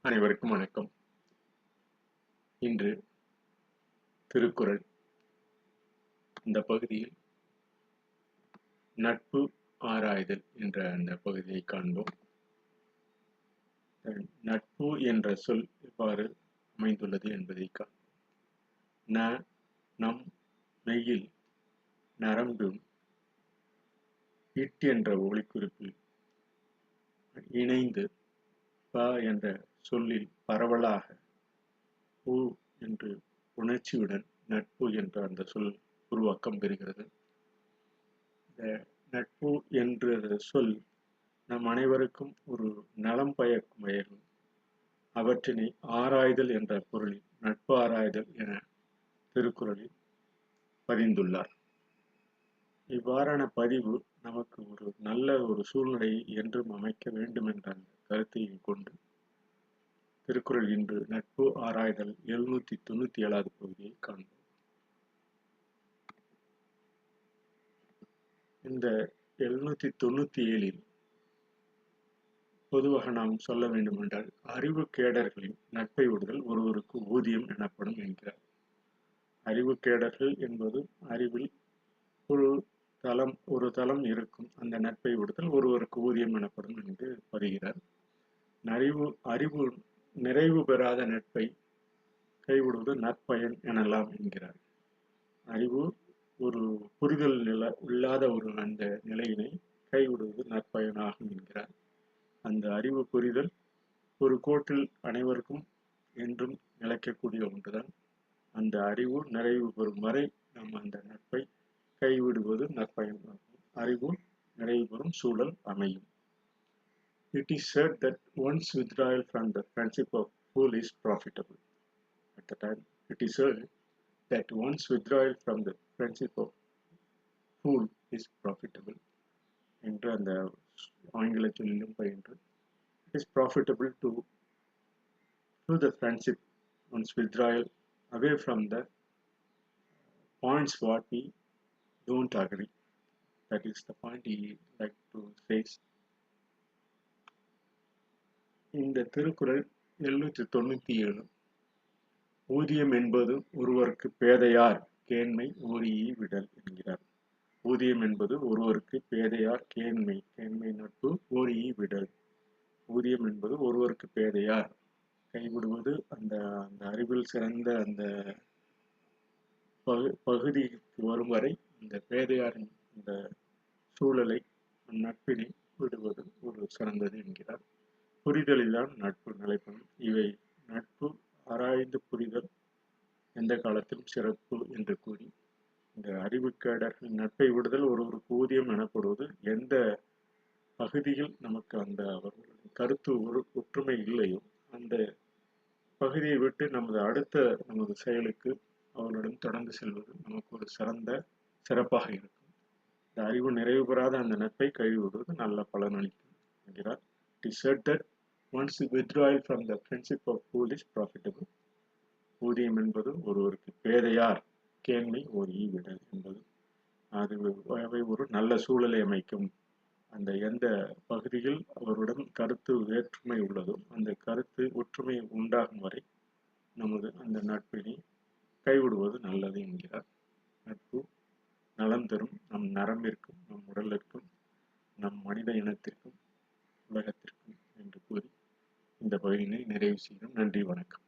அனைவருக்கும் வணக்கம். இன்று திருக்குறள் இந்த பகுதியில் நட்பு ஆராய்தல் என்ற அந்த பகுதியை காண்போம். நட்பு என்ற சொல் எவ்வாறு அமைந்துள்ளது என்பதை காண்போம். நம் மெய்யில் நரம்பும் இட் என்ற ஒலிக்குறிப்பில் இணைந்து ப என்ற சொல்லில் பரவலாக பூ என்று உணர்ச்சியுடன் நட்பு என்ற அந்த சொல் உருவாக்கம் பெறுகிறது. இந்த நட்பு என்ற சொல் நம் அனைவருக்கும் ஒரு நலம் பயக்கும் வகையில் அவற்றினை ஆராய்தல் என்ற பொருளில் நட்பு ஆராய்தல் என திருக்குறளில் பதிந்துள்ளார். இவ்வாறான பதிவு நமக்கு ஒரு நல்ல ஒரு சூழ்நிலையை என்றும் அமைக்க வேண்டும் என்ற அந்த கருத்தையும் கொண்டு திருக்குறள் இன்று நட்பு ஆராய்தல் 797வது பகுதியை காண்போம். இந்த 797இல் பொதுவாக நாம் சொல்ல வேண்டும் என்றால் அறிவு கேடர்களின் நட்பை விடுதல் ஒருவருக்கு ஊதியம் எனப்படும் என்கிறார். அறிவு கேடர்கள் என்பது அறிவில் ஒரு தளம் இருக்கும். அந்த நட்பை விடுதல் ஒருவருக்கு ஊதியம் எனப்படும் என்று பதிகிறார். அறிவு நிறைவு பெறாத நட்பை கைவிடுவது நற்பயன் எனலாம் என்கிறார். அறிவு ஒரு புரிதல் இல்லாத ஒரு அந்த நிலையினை கைவிடுவது நற்பயனாகும் என்கிறார். அந்த அறிவு புரிதல் ஒரு கோட்டில் அனைவருக்கும் என்றும் நிலைக்கக்கூடிய ஒன்றுதான். அந்த அறிவு நிறைவு பெறும் வரை நாம் அந்த நட்பை கைவிடுவது நற்பயனாகும். அறிவு நிறைவு பெறும் சூழல் அமையும். It is said that one's withdrawal from the friendship of fool is profitable. At the time, it is said that one's withdrawal from the friendship of fool is profitable. என்று அந்த ஆங்கில சொல்லிலும் பயின்று it is profitable to the friendship, one's withdrawal away from the points what we don't agree. That is the point he like to face. இந்த திருக்குறள் 797 ஊதியம் என்பது ஒருவருக்கு பேதையார் கேண்மை ஓரியை விடல் என்கிறார். ஊதியம் என்பது ஒருவருக்கு பேதையார் கேண்மை நட்பு ஓரியை விடல். ஊதியம் என்பது ஒருவருக்கு பேதையார் கைவிடுவது அந்த அறிவில் சிறந்த அந்த பகுதிக்கு வரும் வரை இந்த பேதையாரின் இந்த சூழலை நட்பினை விடுவது ஒரு சிறந்தது என்கிறார். புரிதலில்தான் நட்பு நிலைப்படும். இவை நட்பு ஆராய்ந்து புரிதல் எந்த காலத்திலும் சிறப்பு என்று கூறி இந்த அறிவுக்கேடர்கள் நட்பை விடுதல் ஒருவருக்கு ஊதியம் எனப்படுவது எந்த பகுதியில் நமக்கு அந்த அவர்களுடைய கருத்து ஒற்றுமை இல்லையோ அந்த பகுதியை விட்டு நமது செயலுக்கு அவர்களிடம் தொடர்ந்து செல்வது நமக்கு ஒரு சிறப்பாக இருக்கும். இந்த அறிவு நிறைவு பெறாத அந்த நட்பை கைவிடுவது நல்ல பலனளிக்கும் என்கிறார். It is said that one's withdrawal from the friendship of fool is profitable. ஊதியம் என்பது ஒருவருக்கு பேதையார் கேண்மை ஓரியை விடல் என்பது அவை ஒரு நல்ல சூழலை அமைக்கும். அந்த எந்த பகுதியில் அவருடன் கருத்து வேற்றுமை உள்ளதோ அந்த கருத்து ஒற்றுமை உண்டாகும் வரை நமது அந்த நட்பினை கைவிடுவது நல்லது என்கிறார். நட்பு நலம் தரும் நம் நரம்பிற்கும் நம் உடலிற்கும் நம் மனித இனத்திற்கும் உலகத்திற்கும் என்று கூறி இந்த பகுதியினை நிறைவு செய்கிறோம். நன்றி, வணக்கம்.